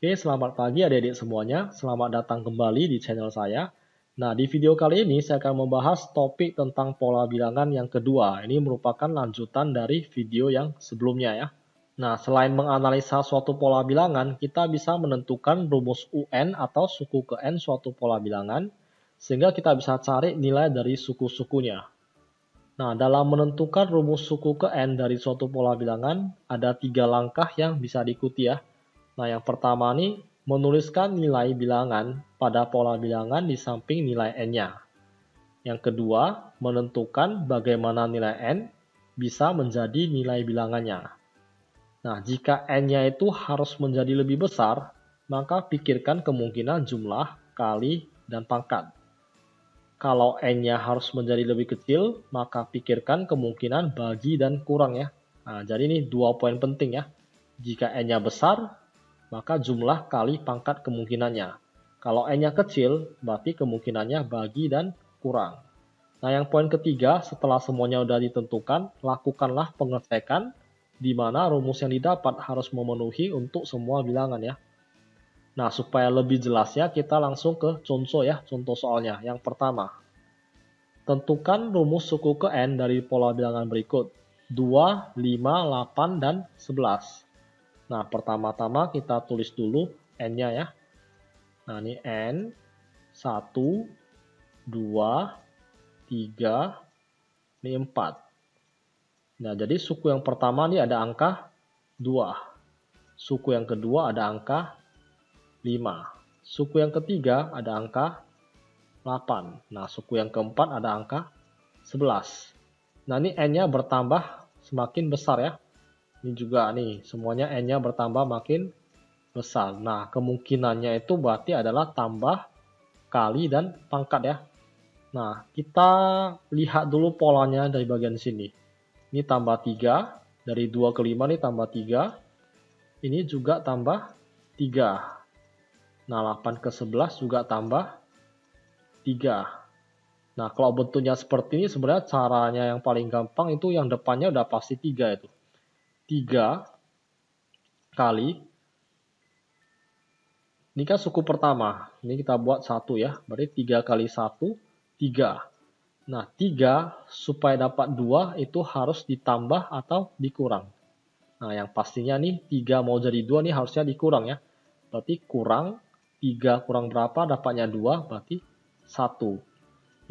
Oke, selamat pagi adik-adik semuanya. Selamat datang kembali di channel saya. Nah, di video kali ini saya akan membahas topik tentang pola bilangan yang kedua. Ini merupakan lanjutan dari video yang sebelumnya ya. Nah, selain menganalisa suatu pola bilangan, kita bisa menentukan rumus UN atau suku ke N suatu pola bilangan, sehingga kita bisa cari nilai dari suku-sukunya. Nah, dalam menentukan rumus suku ke N dari suatu pola bilangan, ada 3 langkah yang bisa diikuti ya. Nah, yang pertama nih, menuliskan nilai bilangan pada pola bilangan di samping nilai N-nya. Yang kedua, menentukan bagaimana nilai N bisa menjadi nilai bilangannya. Nah, jika N-nya itu harus menjadi lebih besar, maka pikirkan kemungkinan jumlah, kali, dan pangkat. Kalau N-nya harus menjadi lebih kecil, maka pikirkan kemungkinan bagi dan kurang ya. Nah, jadi ini 2 poin penting ya. Jika N-nya besar, maka jumlah kali pangkat kemungkinannya. Kalau N-nya kecil, berarti kemungkinannya bagi dan kurang. Nah, yang poin ketiga, setelah semuanya sudah ditentukan, lakukanlah pengecekan di mana rumus yang didapat harus memenuhi untuk semua bilangan ya. Nah, supaya lebih jelasnya, kita langsung ke contoh ya, contoh soalnya. Yang pertama, tentukan rumus suku ke N dari pola bilangan berikut. 2, 5, 8, dan 11. Nah, pertama-tama kita tulis dulu N-nya ya. Nah, ini N, 1, 2, 3, ini 4. Nah, jadi suku yang pertama ini ada angka 2. Suku yang kedua ada angka 5. Suku yang ketiga ada angka 8. Nah, suku yang keempat ada angka 11. Nah, ini N-nya bertambah semakin besar ya. Ini juga nih, semuanya N-nya bertambah makin besar. Nah, kemungkinannya itu berarti adalah tambah, kali, dan pangkat ya. Nah, kita lihat dulu polanya dari bagian sini. Ini tambah 3, dari 2 ke 5 ini tambah 3. Ini juga tambah 3. Nah, 8 ke 11 juga tambah 3. Nah, kalau bentuknya seperti ini sebenarnya caranya yang paling gampang itu yang depannya udah pasti 3 itu. 3 kali, ini kan suku pertama, ini kita buat 1 ya, berarti 3 kali 1, 3. Nah, 3 supaya dapat 2 itu harus ditambah atau dikurang. Nah, yang pastinya nih 3 mau jadi 2 nih harusnya dikurang ya. Berarti kurang, 3 kurang berapa dapatnya 2, berarti 1.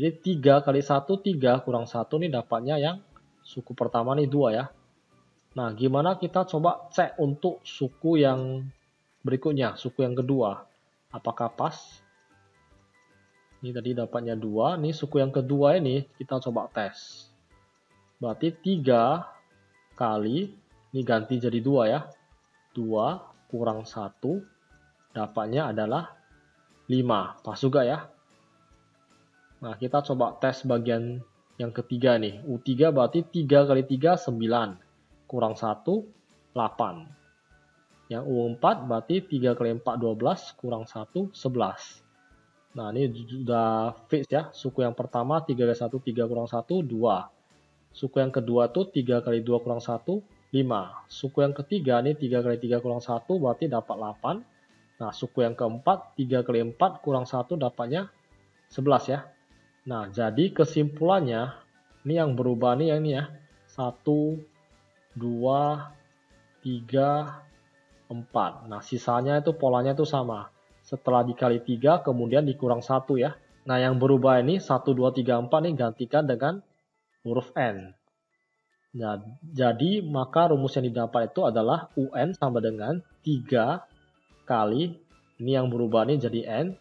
Jadi 3 kali 1, 3 kurang 1 nih dapatnya yang suku pertama nih 2 ya. Nah, gimana kita coba cek untuk suku yang berikutnya, suku yang kedua. Apakah pas? Ini tadi dapatnya 2, nih suku yang kedua ini kita coba tes. Berarti 3 kali, ini ganti jadi 2 ya. 2 kurang 1, dapatnya adalah 5. Pas juga ya. Nah, kita coba tes bagian yang ketiga nih. U3 berarti 3 kali 3, 9. Kurang 1, 8. Yang U4 berarti 3 kali 4, 12. Kurang 1, 11. Nah, ini sudah fix ya. Suku yang pertama 3 kali 1, 3 kurang 1, 2. Suku yang kedua tuh 3 kali 2 kurang 1, 5. Suku yang ketiga ini 3 kali 3 kurang 1 berarti dapat 8. Nah, suku yang keempat 3 kali 4 kurang 1 dapatnya 11 ya. Nah, jadi kesimpulannya ini yang berubah nih yang ini ya. 1, 2, 3, 4. Nah, sisanya itu polanya itu sama. Setelah dikali 3 kemudian dikurang 1 ya. Nah, yang berubah ini 1, 2, 3, 4 nih gantikan dengan huruf N. Nah, jadi maka rumus yang didapat itu adalah UN sama dengan 3 kali, ini yang berubah nih jadi N,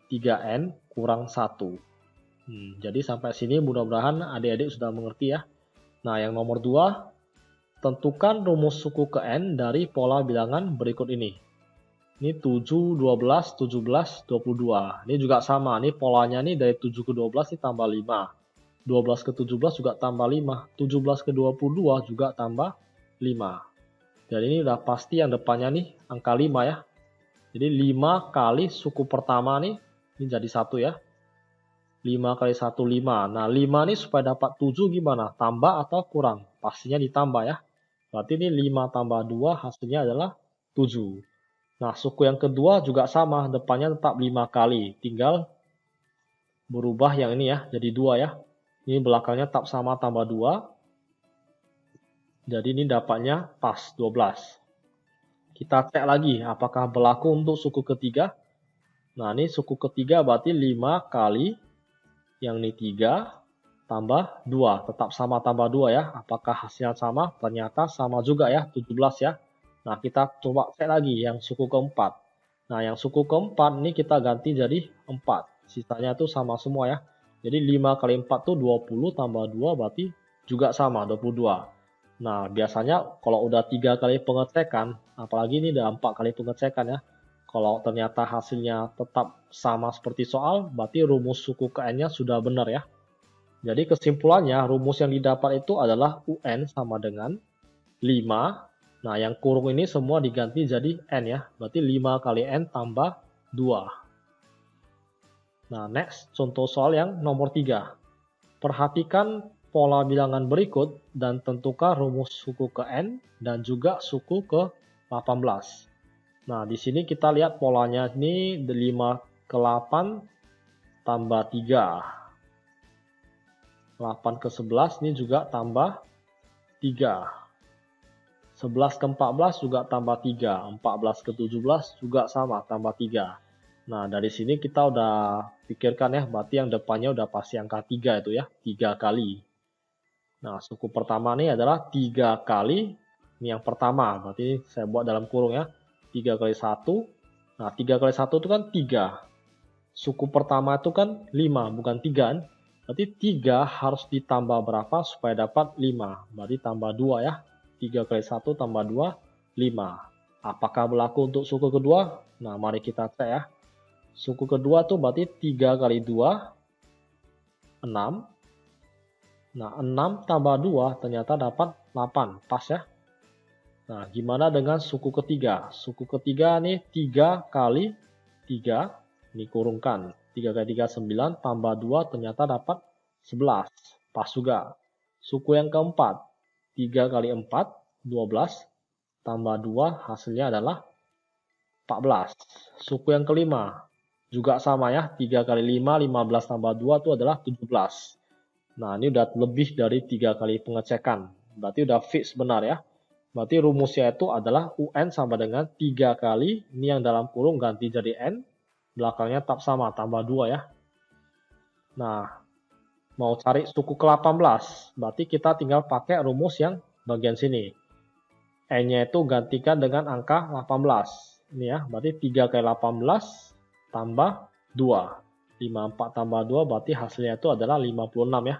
3N kurang 1. Jadi sampai sini mudah-mudahan adik-adik sudah mengerti ya. Nah, yang nomor 2, tentukan rumus suku ke N dari pola bilangan berikut ini. Ini 7, 12, 17, 22. Ini juga sama, ini polanya nih dari 7 ke 12 ini tambah 5. 12 ke 17 juga tambah 5. 17 ke 22 juga tambah 5. Jadi ini udah pasti yang depannya nih angka 5 ya. Jadi 5 kali suku pertama nih, ini jadi 1 ya. 5 kali 1, 5. Nah, 5 nih supaya dapat 7 gimana? Tambah atau kurang? Pastinya ditambah ya. Berarti ini 5 tambah 2 hasilnya adalah 7. Nah, suku yang kedua juga sama, depannya tetap 5 kali. Tinggal berubah yang ini ya, jadi 2 ya. Ini belakangnya tetap sama tambah 2. Jadi ini dapatnya pas 12. Kita cek lagi apakah berlaku untuk suku ketiga. Nah, ini suku ketiga berarti 5 kali yang ini 3 tambah 2. Tetap sama tambah 2 ya. Apakah hasilnya sama? Ternyata sama juga ya, 17 ya. Nah, kita coba cek lagi yang suku keempat. Nah, yang suku keempat ini kita ganti jadi 4. Sisanya itu sama semua ya. Jadi 5 kali 4 itu 20 tambah 2 berarti juga sama, 22. Nah, biasanya kalau udah 3 kali pengecekan, apalagi ini udah 4 kali pengecekan ya. Kalau ternyata hasilnya tetap sama seperti soal, berarti rumus suku ke N-nya sudah benar ya. Jadi kesimpulannya, rumus yang didapat itu adalah UN sama dengan 5. Nah, yang kurung ini semua diganti jadi N ya. Berarti 5 kali N tambah 2. Nah, next, contoh soal yang nomor 3. Perhatikan pola bilangan berikut dan tentukan rumus suku ke N dan juga suku ke 18. Nah, di sini kita lihat polanya ini 5 ke 8 tambah 3. 8 ke 11 ini juga tambah 3. 11 ke 14 juga tambah 3. 14 ke 17 juga sama, tambah 3. Nah, dari sini kita udah pikirkan ya, berarti yang depannya udah pasti angka 3 itu ya, 3 kali. Nah, suku pertama ini adalah 3 kali, ini yang pertama, berarti saya buat dalam kurung ya, 3 kali 1. Nah, 3 kali 1 itu kan 3. Suku pertama itu kan 5, bukan 3 kan? Berarti 3 harus ditambah berapa supaya dapat 5. Berarti tambah 2 ya. 3 kali 1 tambah 2, 5. Apakah berlaku untuk suku kedua? Nah, mari kita cek ya. Suku kedua tuh berarti 3 kali 2, 6. Nah, 6 tambah 2 ternyata dapat 8. Pas ya. Nah, gimana dengan suku ketiga? Suku ketiga nih 3 kali 3. Ini kurungkan. 3 kali 3, 9. Tambah 2 ternyata dapat 11. Pas juga. Suku yang keempat. 3 kali 4, 12. Tambah 2 hasilnya adalah 14. Suku yang kelima. Juga sama ya. 3 kali 5, 15 tambah 2 itu adalah 17. Nah, ini udah lebih dari 3 kali pengecekan. Berarti udah fix benar ya. Berarti rumusnya itu adalah UN sama dengan 3 kali. Ini yang dalam kurung ganti jadi N. Belakangnya tetap sama, tambah 2 ya. Nah, mau cari suku ke-18. Berarti kita tinggal pakai rumus yang bagian sini. N-nya itu gantikan dengan angka 18. Ini ya, berarti 3 kali 18 tambah 2. 54 tambah 2 berarti hasilnya itu adalah 56 ya.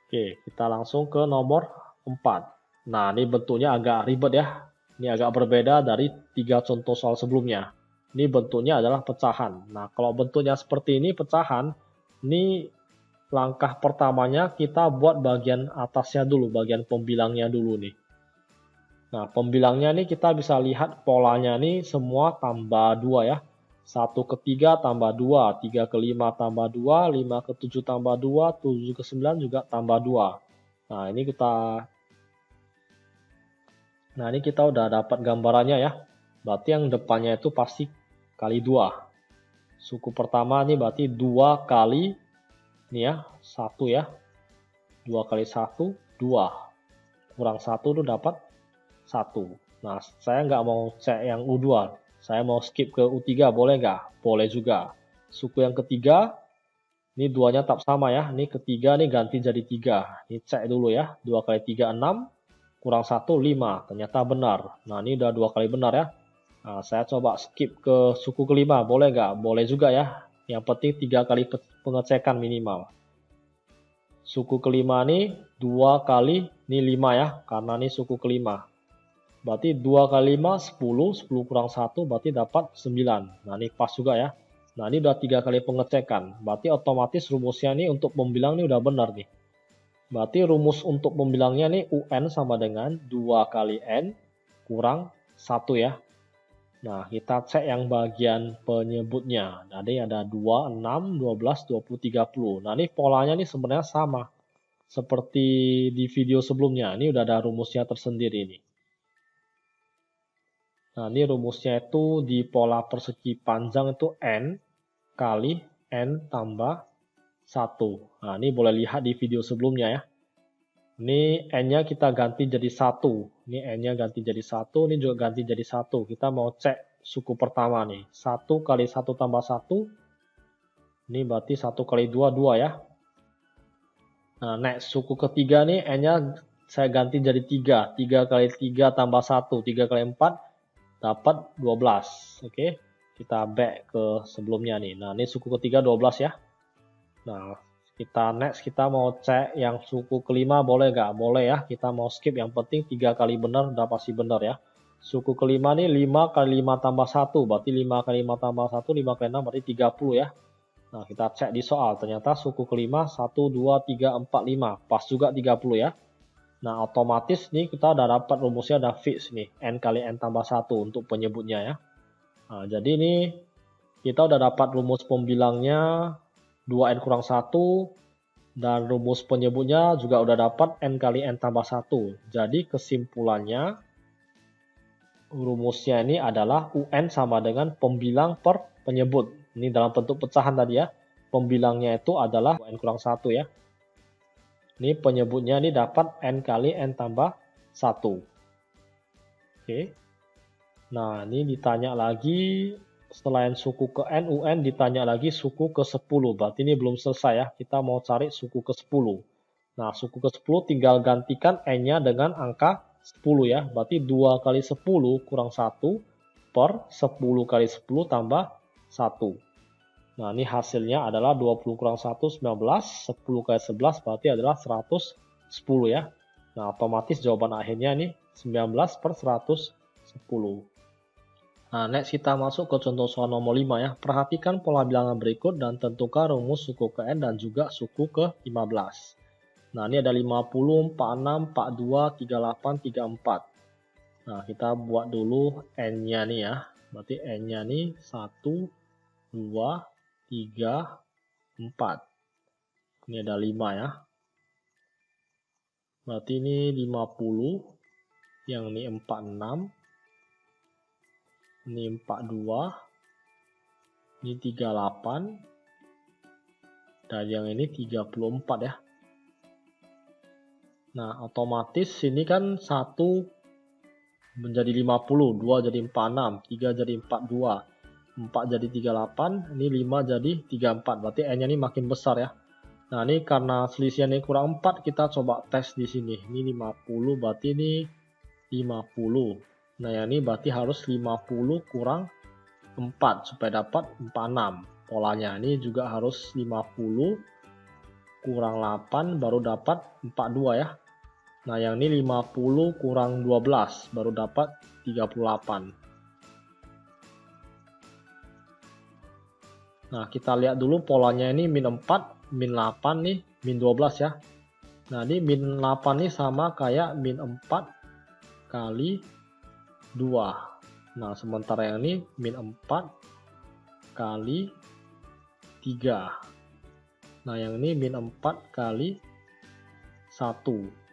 Oke, kita langsung ke nomor 4. Nah, ini bentuknya agak ribet ya. Ini agak berbeda dari 3 contoh soal sebelumnya. Ini bentuknya adalah pecahan. Nah, kalau bentuknya seperti ini pecahan, ini langkah pertamanya kita buat bagian atasnya dulu, bagian pembilangnya dulu nih. Nah, pembilangnya nih kita bisa lihat polanya nih semua tambah 2 ya. 1 ke 3 tambah 2, 3 ke 5 tambah 2, 5 ke 7 tambah 2, 7 ke 9 juga tambah 2. Nah, ini kita udah dapat gambarannya ya. Berarti yang depannya itu pasti kali 2. Suku pertama ini berarti 2 kali ini ya, 1 ya. 2 kali 1, 2. Kurang 1 itu dapat 1. Nah, saya nggak mau cek yang U2. Saya mau skip ke U3, boleh nggak? Boleh juga. Suku yang ketiga, ini 2-nya tetap sama ya. Ini ketiga, ini ganti jadi 3. Ini cek dulu ya. 2 kali 3, 6. Kurang 1, 5. Ternyata benar. Nah, ini udah 2 kali benar ya. Nah, saya coba skip ke suku kelima, boleh nggak? Boleh juga ya. Yang penting 3 kali pengecekan minimal. Suku kelima ini 2 kali, ini 5 ya. Karena ini suku kelima. Berarti 2 kali 5, 10. 10 kurang 1 berarti dapat 9. Nah, ini pas juga ya. Nah, ini udah 3 kali pengecekan. Berarti otomatis rumusnya ini untuk membilang ini udah benar nih. Berarti rumus untuk membilangnya ini UN sama dengan 2 kali N kurang 1 ya. Nah, kita cek yang bagian penyebutnya. Tadi ada 2, 6, 12, 20, 30. Nah, ini polanya ini sebenarnya sama. Seperti di video sebelumnya. Ini udah ada rumusnya tersendiri nih. Nah, ini rumusnya itu di pola persegi panjang itu N kali N tambah 1. Nah, ini boleh lihat di video sebelumnya ya. Ini N-nya kita ganti jadi 1. Ini N-nya ganti jadi 1, ini juga ganti jadi 1. Kita mau cek suku pertama nih. 1 kali 1 tambah 1. Ini berarti 1 kali 2, 2 ya. Nah, next suku ketiga nih N-nya saya ganti jadi 3. 3 kali 3 tambah 1. 3 kali 4 dapat 12. Oke, kita back ke sebelumnya nih. Nah, ini suku ketiga 12 ya. Nah, kita mau cek yang suku kelima boleh nggak? Boleh ya, kita mau skip, yang penting 3 kali benar udah pasti benar ya. Suku kelima nih 5 kali 5 tambah 1, berarti 5 kali 5 tambah 1, 5 kali 6 berarti 30 ya. Nah, kita cek di soal, ternyata suku kelima 1, 2, 3, 4, 5, pas juga 30 ya. Nah, otomatis nih kita udah dapat rumusnya, udah fix nih, N kali N tambah 1 untuk penyebutnya ya. Nah, jadi ini kita udah dapat rumus pembilangnya 2N kurang 1, dan rumus penyebutnya juga udah dapat N kali N tambah 1. Jadi kesimpulannya, rumusnya ini adalah UN sama dengan pembilang per penyebut. Ini dalam bentuk pecahan tadi ya. Pembilangnya itu adalah N kurang 1 ya. Ini penyebutnya ini dapat N kali N tambah 1. Oke. Nah, ini ditanya lagi. Selain suku ke N, UN ditanya lagi suku ke 10. Berarti ini belum selesai ya. Kita mau cari suku ke 10. Nah, suku ke 10 tinggal gantikan N-nya dengan angka 10 ya. Berarti 2 kali 10 kurang 1 per 10 kali 10 tambah 1. Nah, ini hasilnya adalah 20 kurang 1, 19. 10 kali 11 berarti adalah 110 ya. Nah, otomatis jawaban akhirnya ini 19 per 110. Nah, next kita masuk ke contoh soal nomor 5 ya. Perhatikan pola bilangan berikut dan tentukan rumus suku ke N dan juga suku ke 15. Nah, ini ada 50, 46, 42, 38, 34. Nah, kita buat dulu N-nya nih ya. Berarti N-nya nih 1, 2, 3, 4. Ini ada 5 ya. Berarti ini 50. Yang ini 46. Ini 42. Ini 38. Dan yang ini 34 ya. Nah, otomatis ini kan 1 menjadi 50, 2 jadi 46, 3 jadi 42, 4 jadi 38, ini 5 jadi 34. Berarti N-nya ini makin besar ya. Nah, ini karena selisihnya kurang 4, kita coba tes di sini. Ini 50, berarti ini 50. Nah, yang ini berarti harus 50 kurang 4 supaya dapat 46. Polanya ini juga harus 50 kurang 8 baru dapat 42 ya. Nah, yang ini 50 kurang 12 baru dapat 38. Nah, kita lihat dulu polanya ini min 4, min 8 nih, min 12 ya. Nah, ini min 8 nih sama kayak min 4 kali 2. Nah, sementara yang ini min 4 kali 3. Nah, yang ini min 4 kali 1.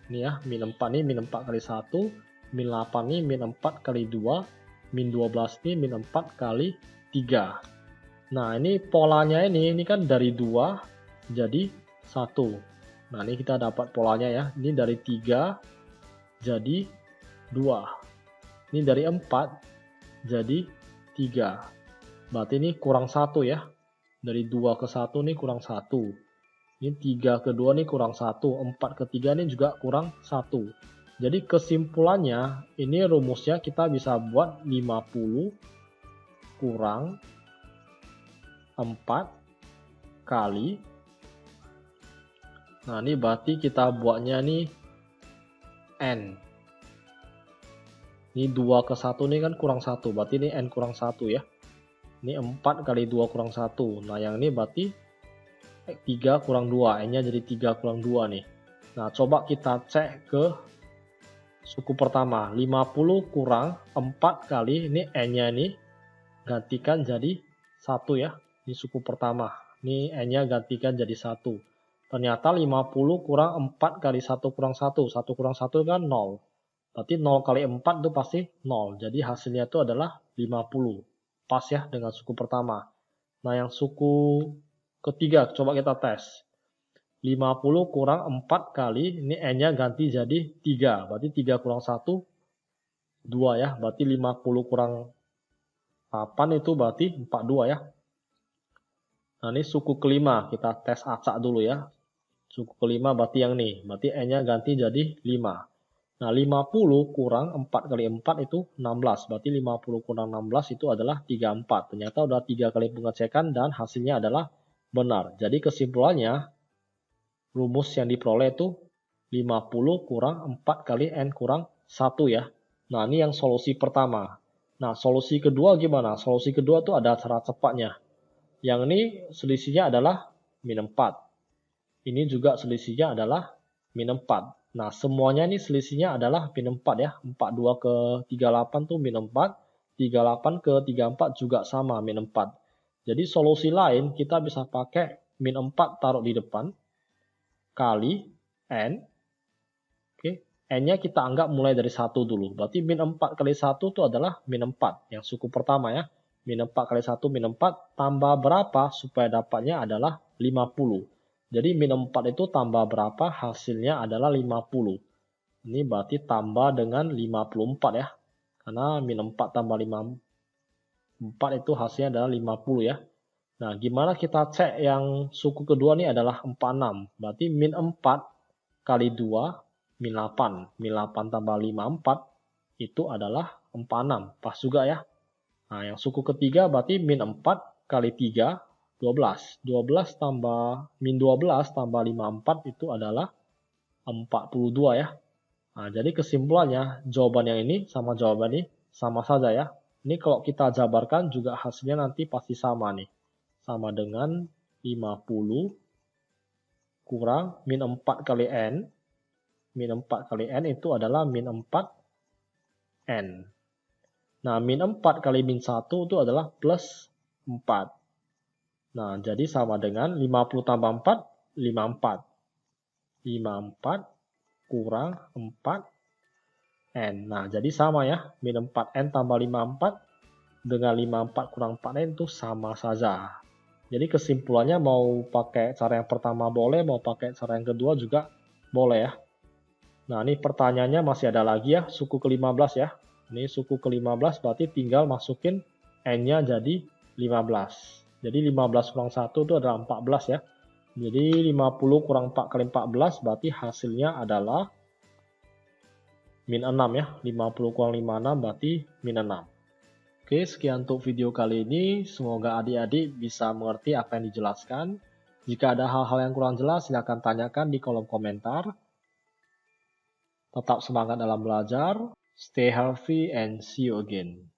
Ini ya, min 4 nih min 4 kali 1, min 8 nih min 4 kali 2, min 12 nih min 4 kali 3. Nah, ini polanya ini kan dari 2 jadi 1. Nah, ini kita dapat polanya ya. Ini dari 3 jadi 2. Ini dari 4 jadi 3. Berarti ini kurang 1 ya. Dari 2 ke 1 ini kurang 1. Ini 3 ke 2 ini kurang 1. 4 ke 3 ini juga kurang 1. Jadi kesimpulannya, ini rumusnya kita bisa buat 50 kurang 4 kali. Nah, ini berarti kita buatnya nih N. Ini 2 ke 1 ini kan kurang 1. Berarti ini N kurang 1 ya. Ini 4 kali 2 kurang 1. Nah, yang ini berarti 3 kurang 2. N-nya jadi 3 kurang 2 nih. Nah, coba kita cek ke suku pertama. 50 kurang 4 kali. Ini N-nya ini gantikan jadi 1 ya. Ini suku pertama. Ini N-nya gantikan jadi 1. Ternyata 50 kurang 4 kali 1 kurang 1. 1 kurang 1 kan 0. Berarti 0 kali 4 itu pasti 0. Jadi hasilnya itu adalah 50. Pas ya dengan suku pertama. Nah, yang suku ketiga, coba kita tes. 50 kurang 4 kali, ini N-nya ganti jadi 3. Berarti 3 kurang 1, 2 ya. Berarti 50 kurang 8 itu berarti 42 ya. Nah, ini suku kelima. Kita tes acak dulu ya. Suku kelima berarti yang ini. Berarti N-nya ganti jadi 5. Nah, 50 kurang 4 kali 4 itu 16. Berarti 50 kurang 16 itu adalah 34. Ternyata udah 3 kali pengecekan dan hasilnya adalah benar. Jadi kesimpulannya, rumus yang diperoleh itu 50 kurang 4 kali N kurang 1 ya. Nah, ini yang solusi pertama. Nah, solusi kedua gimana? Solusi kedua tuh ada cara cepatnya. Yang ini selisihnya adalah min 4. Ini juga selisihnya adalah min 4. Nah, semuanya ini selisihnya adalah min 4 ya. 42 ke 38 tuh min 4. 38 ke 34 juga sama min 4. Jadi solusi lain kita bisa pakai min 4 taruh di depan. Kali N. Oke. N-nya kita anggap mulai dari 1 dulu. Berarti min 4 kali 1 itu adalah min 4. Yang suku pertama ya. Min 4 kali 1 min 4 tambah berapa supaya dapatnya adalah 50. Jadi min 4 itu tambah berapa? Hasilnya adalah 50. Ini berarti tambah dengan 54 ya. Karena min 4 tambah 54 itu hasilnya adalah 50 ya. Nah, gimana kita cek yang suku kedua ini adalah 46. Berarti min 4 kali 2, min 8. Min 8 tambah 54 itu adalah 46. Pas juga ya. Nah, yang suku ketiga berarti min 4 kali 3, 12. 12 tambah min 12 tambah 54 itu adalah 42 ya. Nah, jadi kesimpulannya jawaban yang ini sama jawaban ini sama saja ya. Ini kalau kita jabarkan juga hasilnya nanti pasti sama nih. Sama dengan 50 kurang min 4 kali N. Min 4 kali N itu adalah min 4 N. Nah, min 4 kali min 1 itu adalah plus 4. Nah, jadi sama dengan 50 tambah 4, 54. 54 kurang 4N. Nah, jadi sama ya. Min 4N tambah 54 dengan 54 kurang 4N itu sama saja. Jadi kesimpulannya mau pakai cara yang pertama boleh, mau pakai cara yang kedua juga boleh ya. Nah, ini pertanyaannya masih ada lagi ya, suku ke-15 ya. Ini suku ke-15 berarti tinggal masukin N-nya jadi 15. Jadi 15 kurang 1 itu adalah 14 ya. Jadi 50 kurang 4 kali 14 berarti hasilnya adalah min 6 ya. 50 kurang 56 berarti min 6. Oke, sekian untuk video kali ini. Semoga adik-adik bisa mengerti apa yang dijelaskan. Jika ada hal-hal yang kurang jelas, silakan tanyakan di kolom komentar. Tetap semangat dalam belajar. Stay healthy and see you again.